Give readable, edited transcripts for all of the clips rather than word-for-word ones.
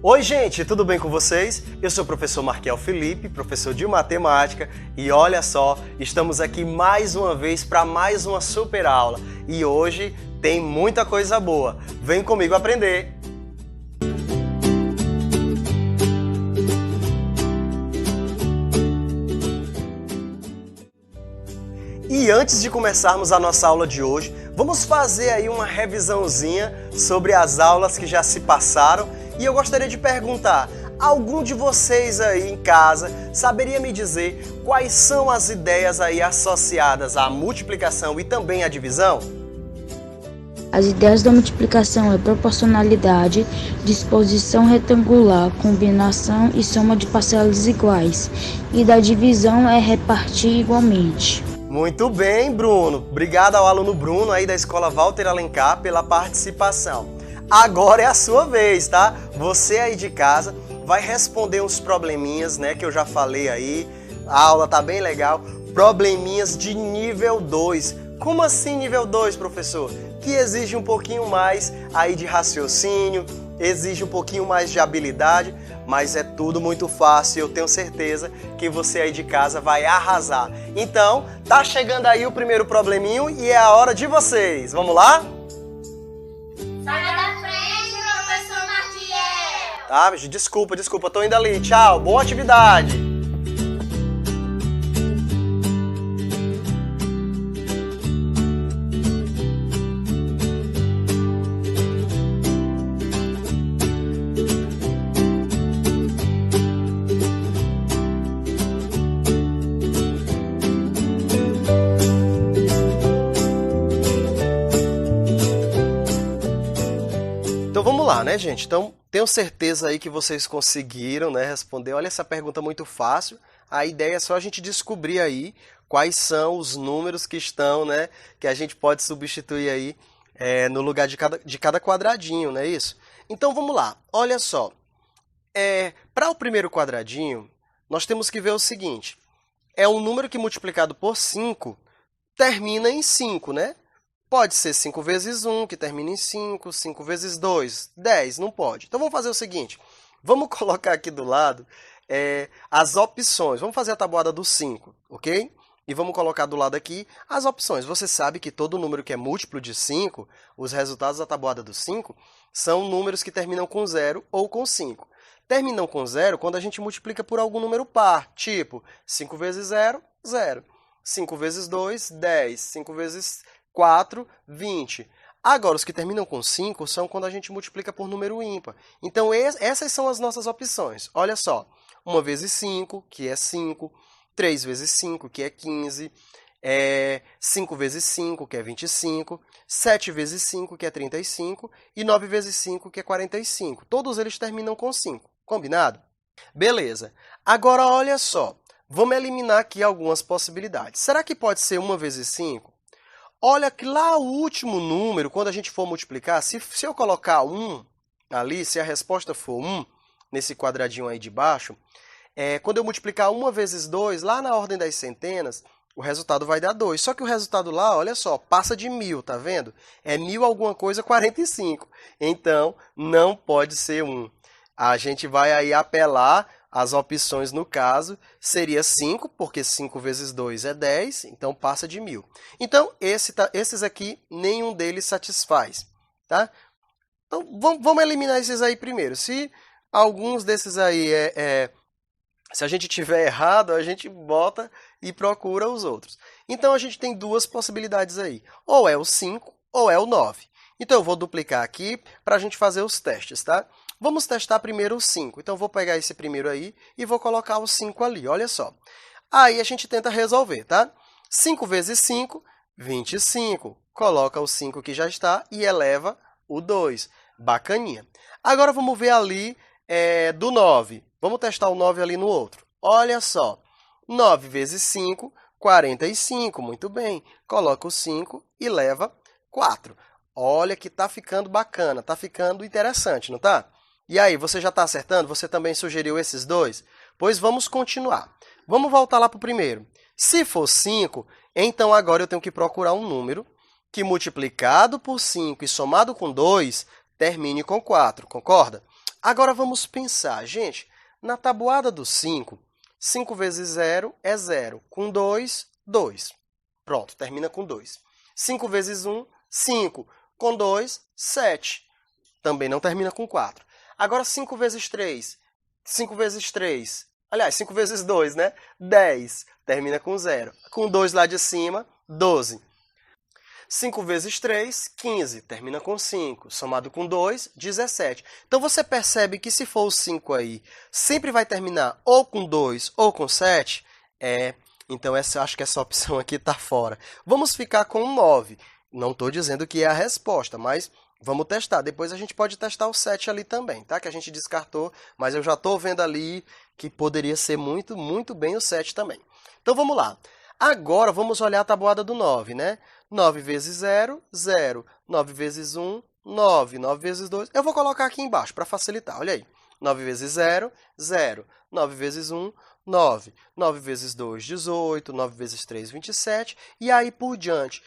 Oi gente, tudo bem com vocês? Eu sou o professor Marquiel Felipe, professor de matemática, e olha só, estamos aqui mais uma vez para mais uma super aula. E hoje tem muita coisa boa. Vem comigo aprender! E antes de começarmos a nossa aula de hoje, vamos fazer aí uma revisãozinha sobre as aulas que já se passaram. E eu gostaria de perguntar, algum de vocês aí em casa saberia me dizer quais são as ideias aí associadas à multiplicação e também à divisão? As ideias da multiplicação é proporcionalidade, disposição retangular, combinação e soma de parcelas iguais. E da divisão é repartir igualmente. Muito bem, Bruno. Obrigado ao aluno Bruno aí da Escola Walter Alencar pela participação. Agora é a sua vez, tá? Você aí de casa vai responder uns probleminhas, né, que eu já falei aí. A aula tá bem legal. Probleminhas de nível 2. Como assim nível 2, professor? Que exige um pouquinho mais aí de raciocínio, exige um pouquinho mais de habilidade, mas é tudo muito fácil e eu tenho certeza que você aí de casa vai arrasar. Então, tá chegando aí o primeiro probleminho e é a hora de vocês. Vamos lá? Sai da frente, professor Marquiel! Tá, desculpa, tô indo ali. Tchau, boa atividade! Então vamos lá, né, gente? Então, tenho certeza aí que vocês conseguiram, né, responder. Olha essa pergunta muito fácil. A ideia é só a gente descobrir aí quais são os números que estão, né, que a gente pode substituir aí no lugar de cada quadradinho, não é isso? Então vamos lá. Olha só. Para o primeiro quadradinho, nós temos que ver o seguinte. É um número que multiplicado por 5 termina em 5, né? Pode ser 5 vezes 1, que termina em 5, 5 vezes 2, 10, não pode. Então vamos fazer o seguinte, vamos colocar aqui do lado as opções. Vamos fazer a tabuada do 5, ok? E vamos colocar do lado aqui as opções. Você sabe que todo número que é múltiplo de 5, os resultados da tabuada do 5, são números que terminam com 0 ou com 5. Terminam com 0 quando a gente multiplica por algum número par, tipo 5 vezes 0, 0. 5 vezes 2, 10. 5 vezes 4, 20. Agora, os que terminam com 5 são quando a gente multiplica por número ímpar. Então, essas são as nossas opções. Olha só, 1 vezes 5, que é 5, 3 vezes 5, que é 15, 5 vezes 5, que é 25, 7 vezes 5, que é 35, e 9 vezes 5, que é 45. Todos eles terminam com 5. Combinado? Beleza. Agora, olha só, vamos eliminar aqui algumas possibilidades. Será que pode ser 1 vezes 5? Olha que lá o último número, quando a gente for multiplicar, se eu colocar 1 ali, se a resposta for 1, nesse quadradinho aí de baixo, quando eu multiplicar 1 vezes 2, lá na ordem das centenas, o resultado vai dar 2. Só que o resultado lá, olha só, passa de 1000, tá vendo? É 1000 alguma coisa 45. Então, não pode ser 1. A gente vai aí apelar. As opções, no caso, seria 5, porque 5 vezes 2 é 10, então passa de 1000. Então, esses aqui, nenhum deles satisfaz. Tá? Então, vamos eliminar esses aí primeiro. Se alguns desses aí, se a gente tiver errado, a gente bota e procura os outros. Então, a gente tem duas possibilidades aí. Ou é o 5, ou é o 9. Então, eu vou duplicar aqui para a gente fazer os testes, tá? Vamos testar primeiro o 5. Então, vou pegar esse primeiro aí e vou colocar o 5 ali, olha só. Aí, a gente tenta resolver, tá? 5 vezes 5, 25. Coloca o 5 que já está e eleva o 2. Bacaninha. Agora, vamos ver ali do 9. Vamos testar o 9 ali no outro. Olha só. 9 vezes 5, 45. Muito bem. Coloca o 5 e leva 4. Olha que está ficando bacana, está ficando interessante, não está? E aí, você já está acertando? Você também sugeriu esses dois? Pois vamos continuar. Vamos voltar lá para o primeiro. Se for 5, então agora eu tenho que procurar um número que multiplicado por 5 e somado com 2 termine com 4, concorda? Agora vamos pensar, gente, na tabuada do 5, 5 vezes 0 é 0. Com 2, 2. Pronto, termina com 2. 5 vezes 1, 5. Com 2, 7. Também não termina com 4. Agora 5 vezes 3. 5 vezes 3. Aliás, 5 vezes 2, né? 10. Termina com 0. Com 2 lá de cima, 12. 5 vezes 3, 15. Termina com 5. Somado com 2, 17. Então você percebe que se for o 5 aí, sempre vai terminar ou com 2 ou com 7? Então acho que essa opção aqui está fora. Vamos ficar com 9. Não estou dizendo que é a resposta, mas vamos testar. Depois a gente pode testar o 7 ali também, tá? Que a gente descartou, mas eu já estou vendo ali que poderia ser muito, muito bem o 7 também. Então vamos lá. Agora vamos olhar a tabuada do 9, né? 9 vezes 0, 0. 9 vezes 1, 9. 9 vezes 2. Eu vou colocar aqui embaixo para facilitar. Olha aí. 9 vezes 0, 0. 9 vezes 1, 9. 9 vezes 2, 18. 9 vezes 3, 27. E aí por diante.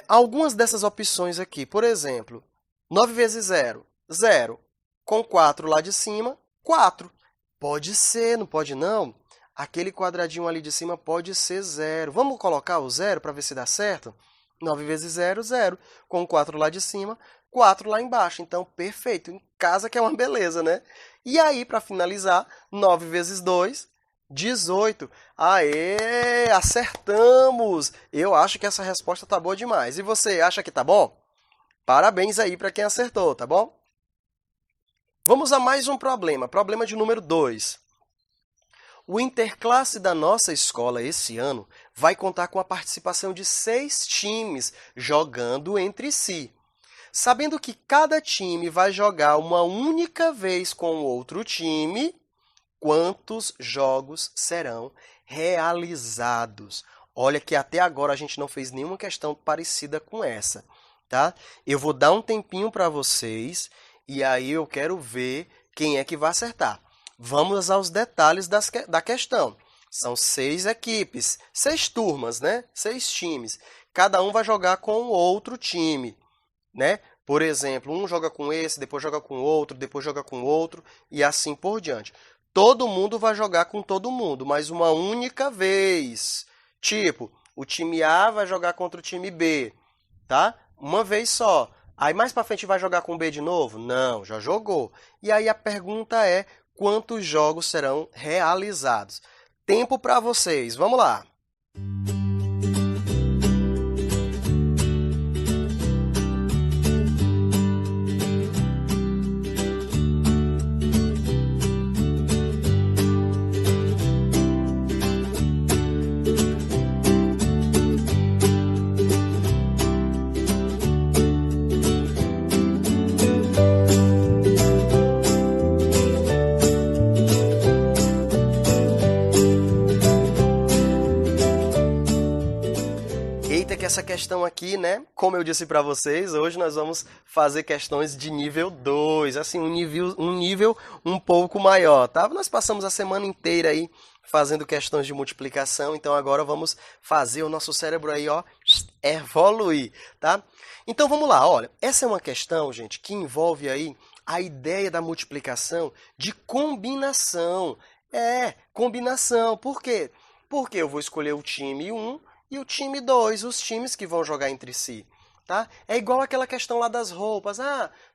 Algumas dessas opções aqui, por exemplo, 9 vezes 0, 0. Com 4 lá de cima, 4. Pode ser, não pode não? Aquele quadradinho ali de cima pode ser 0. Vamos colocar o 0 para ver se dá certo? 9 vezes 0, 0. Com 4 lá de cima, 4 lá embaixo. Então, perfeito. Em casa que é uma beleza, né? E aí, para finalizar, 9 vezes 2, 18. Aê! Acertamos! Eu acho que essa resposta tá boa demais. E você, acha que tá bom? Parabéns aí para quem acertou, tá bom? Vamos a mais um problema. Problema de número 2. O interclasse da nossa escola esse ano vai contar com a participação de 6 times jogando entre si. Sabendo que cada time vai jogar uma única vez com o outro time, quantos jogos serão realizados? Olha que até agora a gente não fez nenhuma questão parecida com essa, tá? Eu vou dar um tempinho para vocês e aí eu quero ver quem é que vai acertar. Vamos aos detalhes da questão. São 6 equipes, 6 turmas, né? 6 times. Cada um vai jogar com o outro time, né? Por exemplo, um joga com esse, depois joga com outro, depois joga com outro e assim por diante. Todo mundo vai jogar com todo mundo, mas uma única vez. Tipo, o time A vai jogar contra o time B, tá? Uma vez só. Aí mais para frente vai jogar com o B de novo? Não, já jogou. E aí a pergunta é: quantos jogos serão realizados? Tempo para vocês, vamos lá! Essa questão aqui, né? Como eu disse para vocês, hoje nós vamos fazer questões de nível 2, assim, um nível um pouco maior, tá? Nós passamos a semana inteira aí fazendo questões de multiplicação, então agora vamos fazer o nosso cérebro aí, ó, evoluir, tá? Então vamos lá, olha, essa é uma questão, gente, que envolve aí a ideia da multiplicação de combinação. Combinação. Por quê? Porque eu vou escolher o time 1 e o time 2, os times que vão jogar entre si. Tá? É igual aquela questão lá das roupas.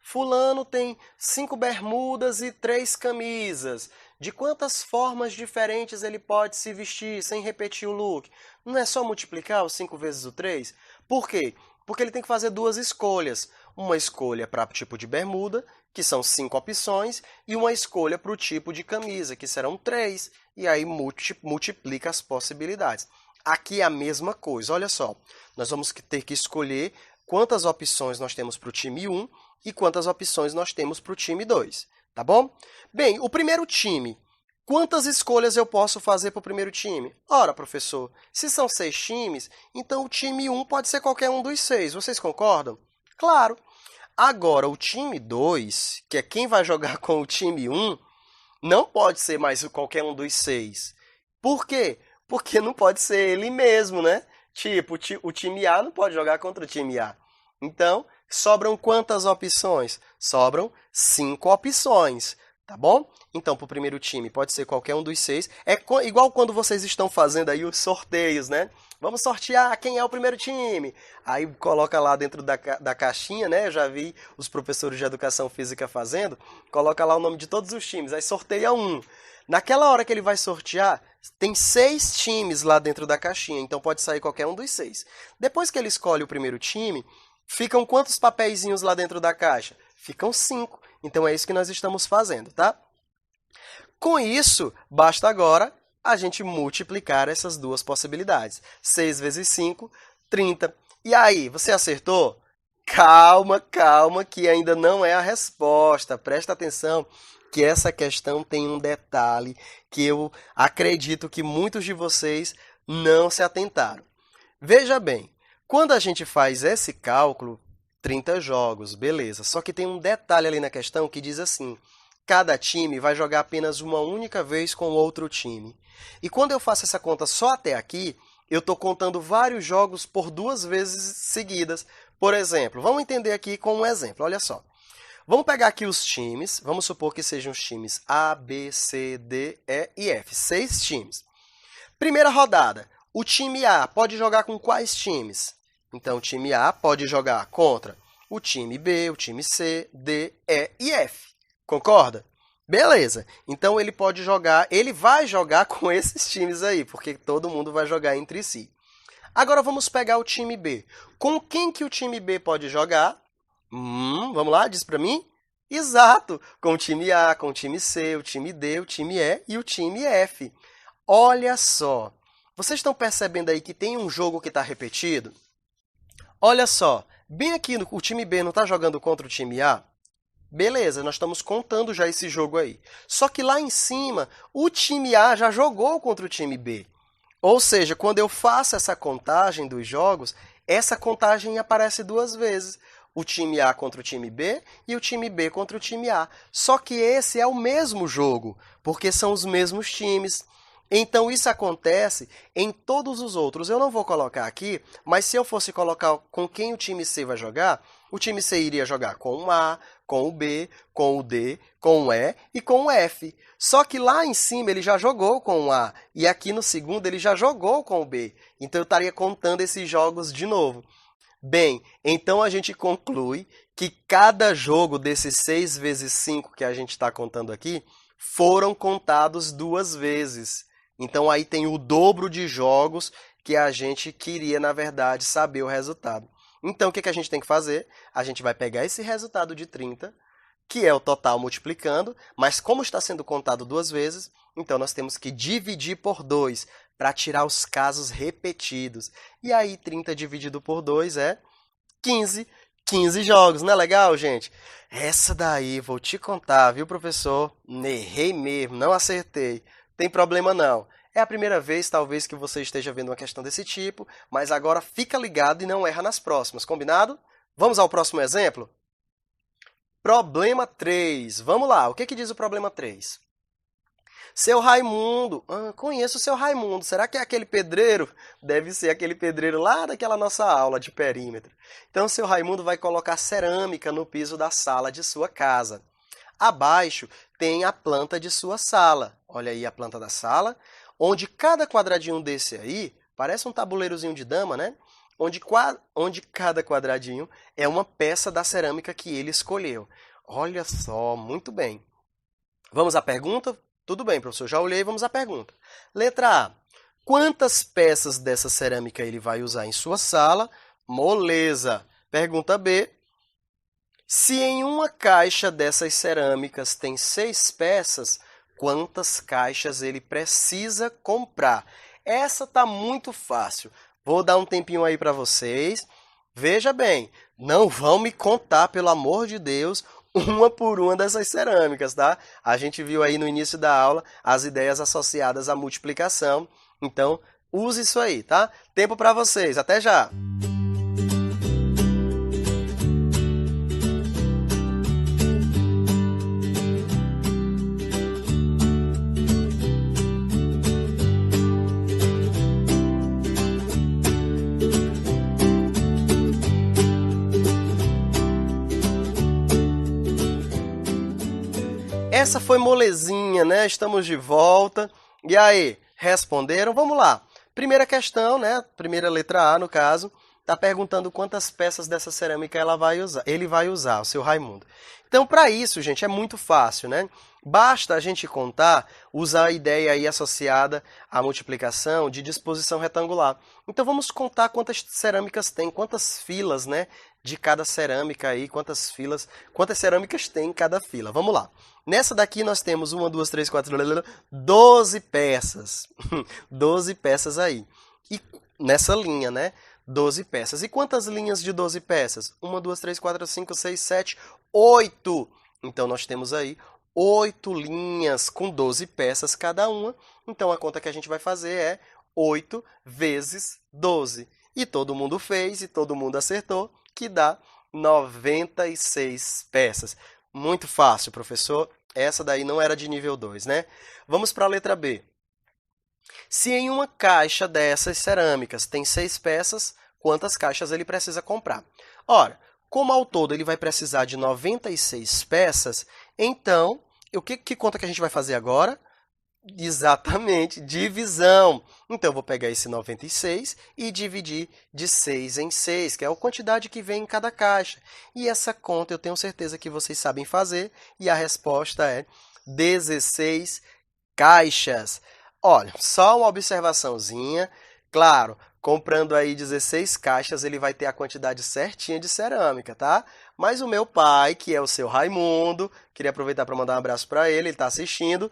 Fulano tem 5 bermudas e 3 camisas. De quantas formas diferentes ele pode se vestir sem repetir o look? Não é só multiplicar o 5 vezes o 3? Por quê? Porque ele tem que fazer 2 escolhas. Uma escolha para o tipo de bermuda, que são 5 opções, e uma escolha para o tipo de camisa, que serão 3. E aí multiplica as possibilidades. Aqui é a mesma coisa, olha só. Nós vamos ter que escolher quantas opções nós temos para o time 1 e quantas opções nós temos para o time 2, tá bom? Bem, o primeiro time, quantas escolhas eu posso fazer para o primeiro time? Ora, professor, se são 6 times, então o time 1 pode ser qualquer um dos 6, vocês concordam? Claro. Agora, o time 2, que é quem vai jogar com o time 1, não pode ser mais qualquer um dos 6. Por quê? Porque não pode ser ele mesmo, né? Tipo, o time A não pode jogar contra o time A. Então, Sobram quantas opções? Sobram 5 opções, tá bom? Então, para o primeiro time, pode ser qualquer um dos 6. É igual quando vocês estão fazendo aí os sorteios, né? Vamos sortear quem é o primeiro time. Aí coloca lá dentro da caixinha, né? Eu já vi os professores de educação física fazendo. Coloca lá o nome de todos os times, aí sorteia um. Naquela hora que ele vai sortear, tem 6 times lá dentro da caixinha, então pode sair qualquer um dos 6. Depois que ele escolhe o primeiro time, ficam quantos papeizinhos lá dentro da caixa? Ficam 5. Então é isso que nós estamos fazendo, tá? Com isso, basta agora a gente multiplicar essas duas possibilidades. 6 vezes 5, 30. E aí, você acertou? Calma, calma, que ainda não é a resposta. Presta atenção que essa questão tem um detalhe que eu acredito que muitos de vocês não se atentaram. Veja bem, quando a gente faz esse cálculo, 30 jogos, beleza. Só que tem um detalhe ali na questão que diz assim: cada time vai jogar apenas uma única vez com o outro time. E quando eu faço essa conta só até aqui, eu estou contando vários jogos por 2 vezes seguidas. Por exemplo, vamos entender aqui com um exemplo, olha só. Vamos pegar aqui os times, vamos supor que sejam os times A, B, C, D, E e F. 6 times. Primeira rodada, o time A pode jogar com quais times? Então, o time A pode jogar contra o time B, o time C, D, E e F. Concorda? Beleza. Então, ele vai jogar com esses times aí, porque todo mundo vai jogar entre si. Agora, vamos pegar o time B. Com quem que o time B pode jogar? Vamos lá, diz pra mim. Exato, com o time A, com o time C, o time D, o time E e o time F. Olha só, vocês estão percebendo aí que tem um jogo que está repetido? Olha só, bem aqui o time B não está jogando contra o time A? Beleza, nós estamos contando já esse jogo aí. Só que lá em cima, o time A já jogou contra o time B. Ou seja, quando eu faço essa contagem dos jogos, essa contagem aparece 2 vezes. O time A contra o time B e o time B contra o time A. Só que esse é o mesmo jogo, porque são os mesmos times. Então, isso acontece em todos os outros. Eu não vou colocar aqui, mas se eu fosse colocar com quem o time C vai jogar, o time C iria jogar com o A, com o B, com o D, com o E e com o F. Só que lá em cima ele já jogou com o A e aqui no segundo ele já jogou com o B. Então, eu estaria contando esses jogos de novo. Bem, então a gente conclui que cada jogo desses 6 vezes 5 que a gente está contando aqui foram contados 2 vezes. Então aí tem o dobro de jogos que a gente queria, na verdade, saber o resultado. Então o que a gente tem que fazer? A gente vai pegar esse resultado de 30, que é o total multiplicando, mas como está sendo contado 2 vezes, então nós temos que dividir por 2 para tirar os casos repetidos. E aí 30 dividido por 2 é 15. 15 jogos, não é legal, gente? Essa daí, vou te contar, viu, professor? Errei mesmo, não acertei. Tem problema não. É a primeira vez, talvez, que você esteja vendo uma questão desse tipo, mas agora fica ligado e não erra nas próximas, combinado? Vamos ao próximo exemplo? Problema 3. Vamos lá, o que diz o problema 3? Seu Raimundo. Conheço o seu Raimundo. Será que é aquele pedreiro? Deve ser aquele pedreiro lá daquela nossa aula de perímetro. Então, seu Raimundo vai colocar cerâmica no piso da sala de sua casa. Abaixo tem a planta de sua sala. Olha aí a planta da sala, onde cada quadradinho desse aí, parece um tabuleirozinho de dama, né? Onde cada quadradinho é uma peça da cerâmica que ele escolheu. Olha só, muito bem. Vamos à pergunta? Tudo bem, professor, já olhei, vamos à pergunta. Letra A. Quantas peças dessa cerâmica ele vai usar em sua sala? Moleza. Pergunta B. Se em uma caixa dessas cerâmicas tem 6 peças, quantas caixas ele precisa comprar? Essa está muito fácil. Vou dar um tempinho aí para vocês. Veja bem, não vão me contar, pelo amor de Deus, uma por uma dessas cerâmicas, tá? A gente viu aí no início da aula as ideias associadas à multiplicação. Então, use isso aí, tá? Tempo para vocês. Até já! Essa foi molezinha, né? Estamos de volta. E aí, responderam? Vamos lá. Primeira questão, né? Primeira letra A, no caso, está perguntando quantas peças dessa cerâmica ele vai usar, o seu Raimundo. Então, para isso, gente, é muito fácil, né? Basta a gente contar, usar a ideia aí associada à multiplicação de disposição retangular. Então, vamos contar quantas cerâmicas tem, quantas filas, né, de cada cerâmica aí, quantas cerâmicas tem em cada fila. Vamos lá. Nessa daqui nós temos 1, 2, 3, 4, 12 peças. 12 peças aí. E nessa linha, né? 12 peças. E quantas linhas de 12 peças? 1, 2, 3, 4, 5, 6, 7, 8. Então, nós temos aí 8 linhas com 12 peças cada uma. Então, a conta que a gente vai fazer é 8 vezes 12. E todo mundo fez e todo mundo acertou, que dá 96 peças. Muito fácil, professor. Essa daí não era de nível 2, né? Vamos para a letra B. Se em uma caixa dessas cerâmicas tem 6 peças, quantas caixas ele precisa comprar? Ora, como ao todo ele vai precisar de 96 peças, então, que conta que a gente vai fazer agora? Exatamente, divisão. Então, eu vou pegar esse 96 e dividir de 6 em 6, que é a quantidade que vem em cada caixa. E essa conta eu tenho certeza que vocês sabem fazer, e a resposta é 16 caixas. Olha, só uma observaçãozinha. Claro, comprando aí 16 caixas, ele vai ter a quantidade certinha de cerâmica, tá? Mas o meu pai, que é o seu Raimundo, queria aproveitar para mandar um abraço para ele está assistindo,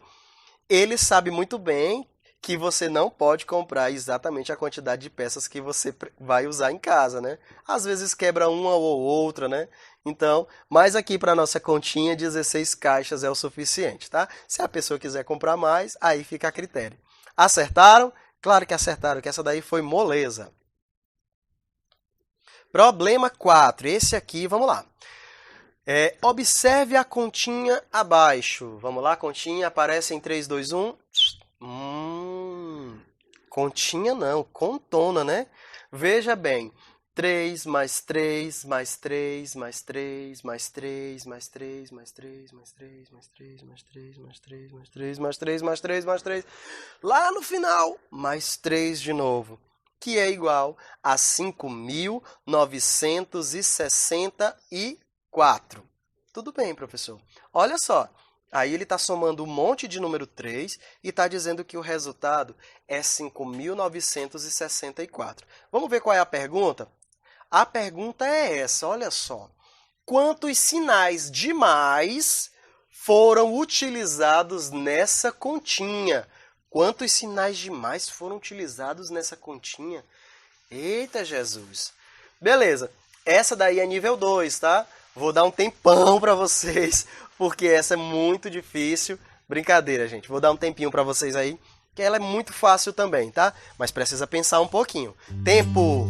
ele sabe muito bem que você não pode comprar exatamente a quantidade de peças que você vai usar em casa, né? Às vezes quebra uma ou outra, né? Então, mas aqui para nossa continha, 16 caixas é o suficiente, tá? Se a pessoa quiser comprar mais, aí fica a critério. Acertaram? Claro que acertaram, que essa daí foi moleza. Problema 4. Esse aqui, vamos lá. Observe a continha abaixo. Vamos lá, continha aparece em 3, 2, 1. Continha não, contona, né? Veja bem. 3 mais 3, mais 3, mais 3, mais 3, mais 3, mais 3, mais 3, mais 3, mais 3, mais 3, mais 3, mais 3, mais 3, mais 3. Lá no final, mais 3 de novo, que é igual a 5.964. Tudo bem, professor. Olha só, aí ele está somando um monte de número 3 e está dizendo que o resultado é 5.964. Vamos ver qual é a pergunta? A pergunta é essa, olha só. Quantos sinais de mais foram utilizados nessa continha? Quantos sinais de mais foram utilizados nessa continha? Eita, Jesus! Beleza, essa daí é nível 2, tá? Vou dar um tempão para vocês, porque essa é muito difícil. Brincadeira, gente. Vou dar um tempinho para vocês aí, que ela é muito fácil também, tá? Mas precisa pensar um pouquinho. Tempo!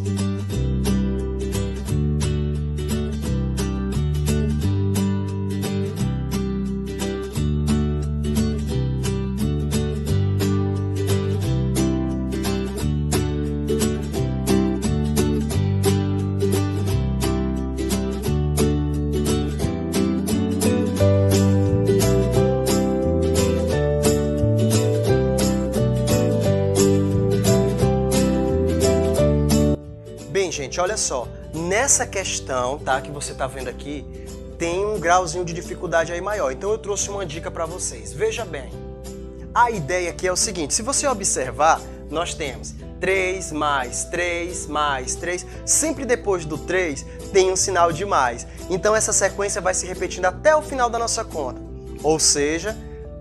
Gente, olha só, nessa questão, tá, que você está vendo aqui, tem um grauzinho de dificuldade aí maior. Então eu trouxe uma dica para vocês. Veja bem, a ideia aqui é o seguinte, se você observar, nós temos 3 mais 3 mais 3, sempre depois do 3 tem um sinal de mais. Então essa sequência vai se repetindo até o final da nossa conta. Ou seja,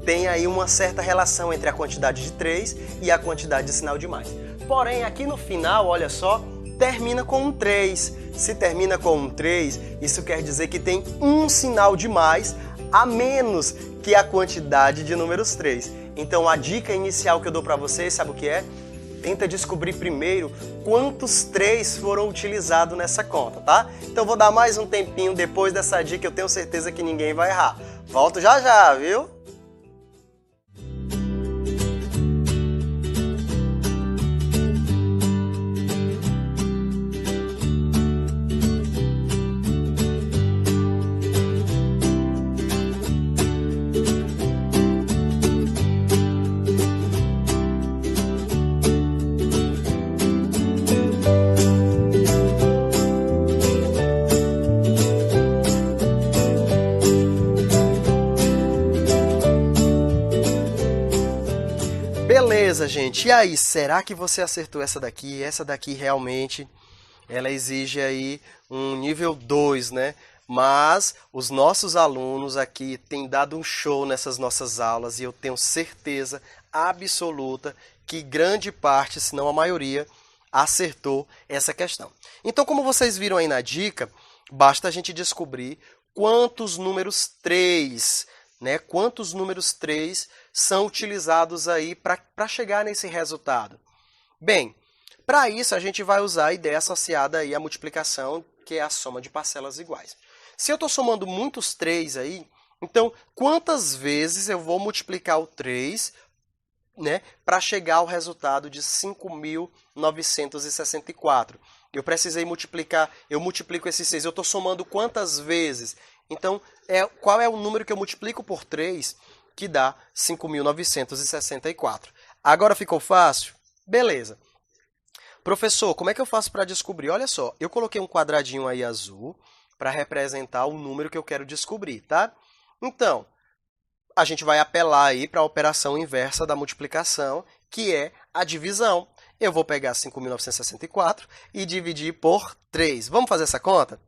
tem aí uma certa relação entre a quantidade de 3 e a quantidade de sinal de mais. Porém, aqui no final, olha só, termina com um 3. Se termina com um 3, isso quer dizer que tem um sinal de mais a menos que a quantidade de números 3. Então a dica inicial que eu dou para vocês, sabe o que é? Tenta descobrir primeiro quantos 3 foram utilizados nessa conta, tá? Então vou dar mais um tempinho depois dessa dica, eu tenho certeza que ninguém vai errar. Volto já já, viu? Beleza, gente. E aí, será que você acertou essa daqui? Essa daqui realmente, ela exige aí um nível 2, né? Mas os nossos alunos aqui têm dado um show nessas nossas aulas e eu tenho certeza absoluta que grande parte, se não a maioria, acertou essa questão. Então, como vocês viram aí na dica, basta a gente descobrir quantos números 3, né? Quantos números 3 são utilizados aí para chegar nesse resultado. Bem, para isso a gente vai usar a ideia associada aí à multiplicação, que é a soma de parcelas iguais. Se eu estou somando muitos 3 aí, então quantas vezes eu vou multiplicar o 3, né, para chegar ao resultado de 5.964? Eu precisei multiplicar, eu multiplico esses 6, eu estou somando quantas vezes? Então, qual é o número que eu multiplico por 3 que dá 5.964? Agora ficou fácil? Beleza. Professor, como é que eu faço para descobrir? Olha só, eu coloquei um quadradinho aí azul para representar o número que eu quero descobrir, tá? Então, a gente vai apelar aí para a operação inversa da multiplicação, que é a divisão. Eu vou pegar 5.964 e dividir por 3. Vamos fazer essa conta?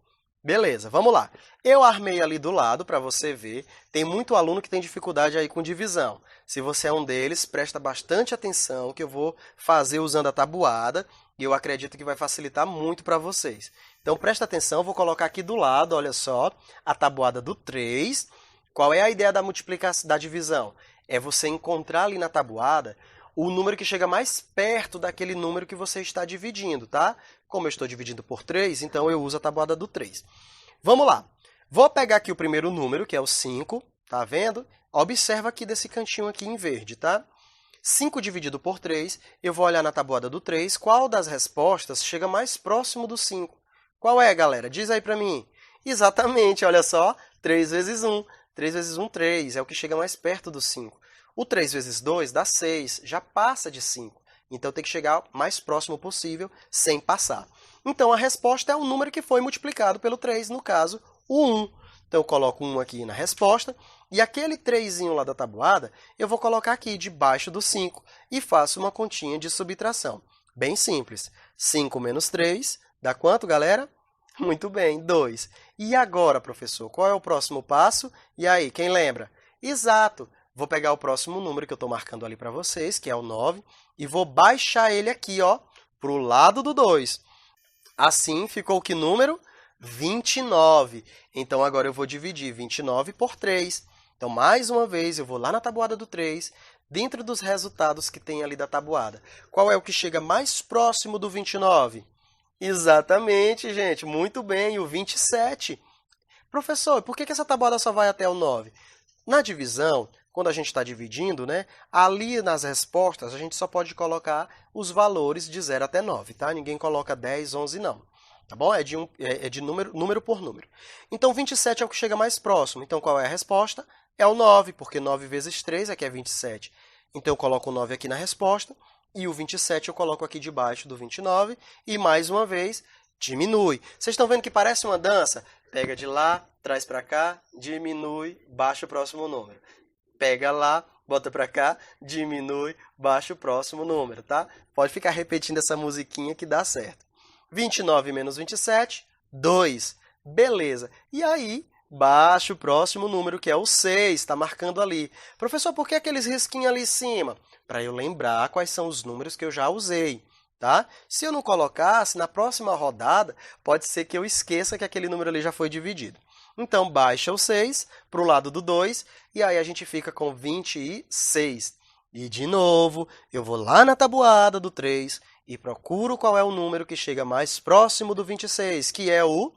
Beleza, vamos lá. Eu armei ali do lado para você ver. Tem muito aluno que tem dificuldade aí com divisão. Se você é um deles, presta bastante atenção que eu vou fazer usando a tabuada e eu acredito que vai facilitar muito para vocês. Então, presta atenção, eu vou colocar aqui do lado, olha só, a tabuada do 3. Qual é a ideia da multiplicação, da divisão? É você encontrar ali na tabuada o número que chega mais perto daquele número que você está dividindo, tá? Como eu estou dividindo por 3, então eu uso a tabuada do 3. Vamos lá. Vou pegar aqui o primeiro número, que é o 5, tá vendo? Observa aqui desse cantinho aqui em verde, tá? 5 dividido por 3, eu vou olhar na tabuada do 3, qual das respostas chega mais próximo do 5? Qual é, galera? Diz aí pra mim. Exatamente, olha só, 3 vezes 1. 3 vezes 1, 3, é o que chega mais perto do 5. O 3 vezes 2 dá 6, já passa de 5. Então, tem que chegar o mais próximo possível sem passar. Então, a resposta é o número que foi multiplicado pelo 3, no caso, o 1. Então, eu coloco 1 aqui na resposta, e aquele 3zinho lá da tabuada, eu vou colocar aqui debaixo do 5 e faço uma continha de subtração. Bem simples. 5 menos 3 dá quanto, galera? Muito bem, 2. E agora, professor, qual é o próximo passo? E aí, quem lembra? Exato! Vou pegar o próximo número que eu estou marcando ali para vocês, que é o 9, e vou baixar ele aqui, ó, para o lado do 2. Assim, ficou que número? 29. Então, agora eu vou dividir 29 por 3. Então, mais uma vez, eu vou lá na tabuada do 3, dentro dos resultados que tem ali da tabuada. Qual é o que chega mais próximo do 29? Exatamente, gente. Muito bem, o 27. Professor, por que essa tabuada só vai até o 9? Na divisão, quando a gente está dividindo, né, ali nas respostas, a gente só pode colocar os valores de 0 até 9, tá? Ninguém coloca 10, 11, não. Tá bom? É de número por número. Então, 27 é o que chega mais próximo. Então, qual é a resposta? É o 9, porque 9 vezes 3 é que é 27. Então, eu coloco o 9 aqui na resposta. E o 27 eu coloco aqui debaixo do 29 e, mais uma vez, diminui. Vocês estão vendo que parece uma dança? Pega de lá, traz para cá, diminui, baixa o próximo número. Pega lá, bota para cá, diminui, baixa o próximo número, tá? Pode ficar repetindo essa musiquinha que dá certo. 29 menos 27, 2. Beleza. E aí, baixa o próximo número, que é o 6, está marcando ali. Professor, por que aqueles risquinhos ali em cima? Para eu lembrar quais são os números que eu já usei, tá? Se eu não colocasse, na próxima rodada, pode ser que eu esqueça que aquele número ali já foi dividido. Então, baixa o 6 para o lado do 2, e aí a gente fica com 26. E, de novo, eu vou lá na tabuada do 3 e procuro qual é o número que chega mais próximo do 26, que é o...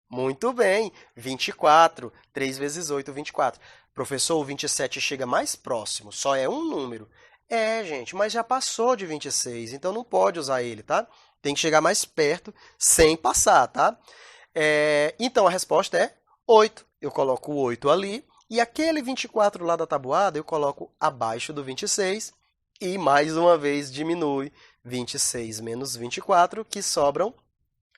Muito bem, 24. 3 vezes 8, 24. Professor, o 27 chega mais próximo, só é um número. É, gente, mas já passou de 26, então não pode usar ele, tá? Tem que chegar mais perto sem passar, tá? Então, a resposta é 8. Eu coloco o 8 ali, e aquele 24 lá da tabuada eu coloco abaixo do 26, e mais uma vez diminui 26 menos 24, que sobram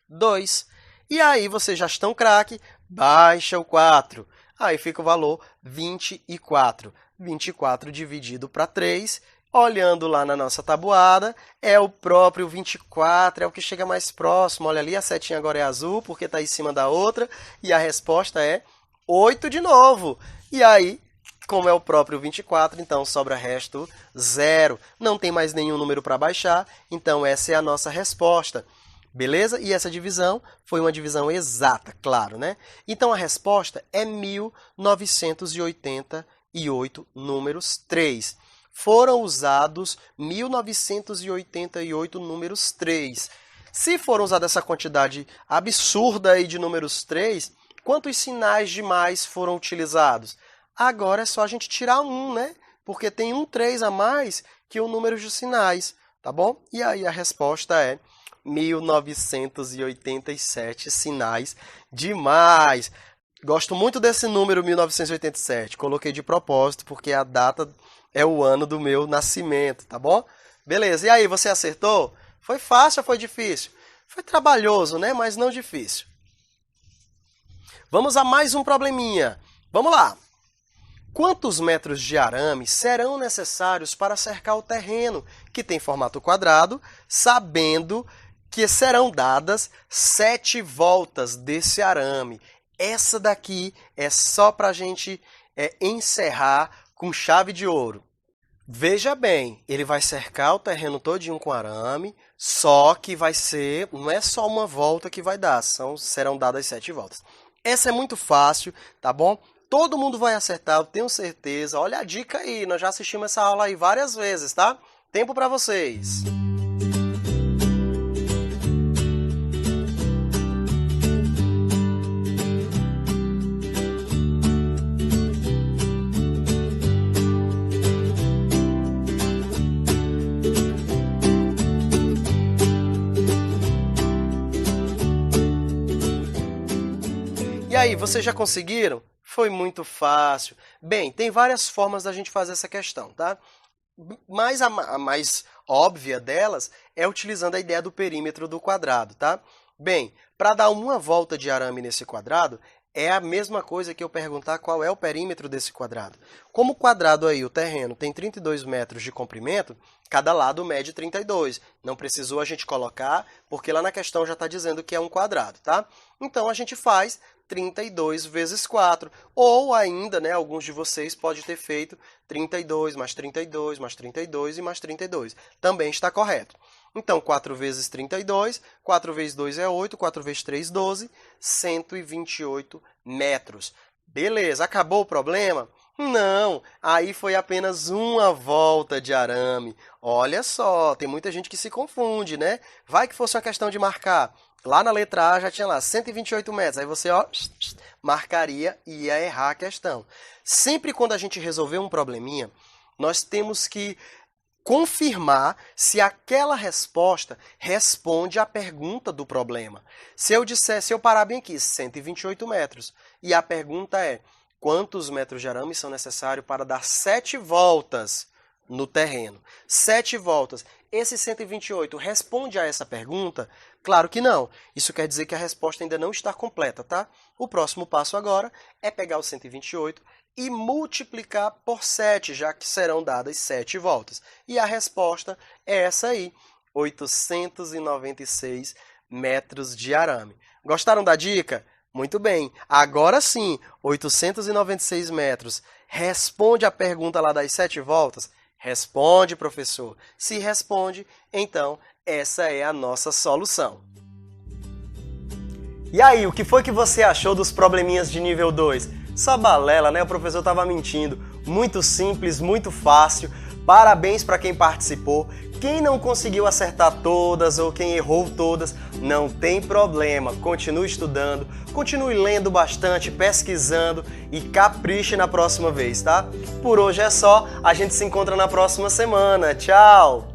2. E aí, vocês já estão craque, baixa o 4. Aí fica o valor 24. 24 dividido para 3, Olhando lá na nossa tabuada, é o próprio 24, é o que chega mais próximo. Olha ali, a setinha agora é azul, porque está em cima da outra, e a resposta é 8 de novo. E aí, como é o próprio 24, então sobra resto 0. Não tem mais nenhum número para baixar, então essa é a nossa resposta. Beleza? E essa divisão foi uma divisão exata, claro, né? Então a resposta é 1988, números 3. Foram usados 1988 números 3. Se foram usados essa quantidade absurda aí de números 3, quantos sinais de mais foram utilizados? Agora é só a gente tirar um, né? Porque tem um 3 a mais que o número de sinais, tá bom? E aí a resposta é 1987 sinais de mais. Gosto muito desse número 1987. Coloquei de propósito porque a data é o ano do meu nascimento, tá bom? Beleza, e aí, você acertou? Foi fácil ou foi difícil? Foi trabalhoso, né? Mas não difícil. Vamos a mais um probleminha. Vamos lá. Quantos metros de arame serão necessários para cercar o terreno, que tem formato quadrado, sabendo que serão dadas 7 voltas desse arame? Essa daqui é só para a gente encerrar com chave de ouro. Veja bem, ele vai cercar o terreno todinho com arame, só que não é só uma volta que vai dar, serão dadas 7 voltas. Essa é muito fácil, tá bom? Todo mundo vai acertar, eu tenho certeza. Olha a dica aí, nós já assistimos essa aula aí várias vezes, tá? Tempo para vocês. E aí, vocês já conseguiram? Foi muito fácil. Bem, tem várias formas da gente fazer essa questão, tá? Mas a mais óbvia delas é utilizando a ideia do perímetro do quadrado, tá? Bem, para dar uma volta de arame nesse quadrado, é a mesma coisa que eu perguntar qual é o perímetro desse quadrado. Como o quadrado aí, o terreno, tem 32 metros de comprimento, cada lado mede 32. Não precisou a gente colocar, porque lá na questão já está dizendo que é um quadrado, tá? Então, a gente faz 32 vezes 4. Ou ainda, né, alguns de vocês podem ter feito 32 mais 32 mais 32 e mais 32. Também está correto. Então, 4 vezes 32, 4 vezes 2 é 8, 4 vezes 3, 12, 128 metros. Beleza, acabou o problema? Não, aí foi apenas uma volta de arame. Olha só, tem muita gente que se confunde, né? Vai que fosse uma questão de marcar. Lá na letra A já tinha lá 128 metros. Aí você marcaria e ia errar a questão. Sempre quando a gente resolver um probleminha, nós temos que confirmar se aquela resposta responde à pergunta do problema. Se eu parar bem aqui, 128 metros, e a pergunta é: quantos metros de arame são necessários para dar 7 voltas no terreno? 7 voltas. Esse 128 responde a essa pergunta? Claro que não. Isso quer dizer que a resposta ainda não está completa, tá? O próximo passo agora é pegar o 128 e multiplicar por 7, já que serão dadas 7 voltas. E a resposta é essa aí, 896 metros de arame. Gostaram da dica? Muito bem. Agora sim, 896 metros. Responde a pergunta lá das 7 voltas? Responde, professor. Se responde, então essa é a nossa solução. E aí, o que foi que você achou dos probleminhas de nível 2? Só balela, né? O professor estava mentindo. Muito simples, muito fácil. Parabéns para quem participou. Quem não conseguiu acertar todas ou quem errou todas, não tem problema. Continue estudando, continue lendo bastante, pesquisando e capriche na próxima vez, tá? Por hoje é só. A gente se encontra na próxima semana. Tchau!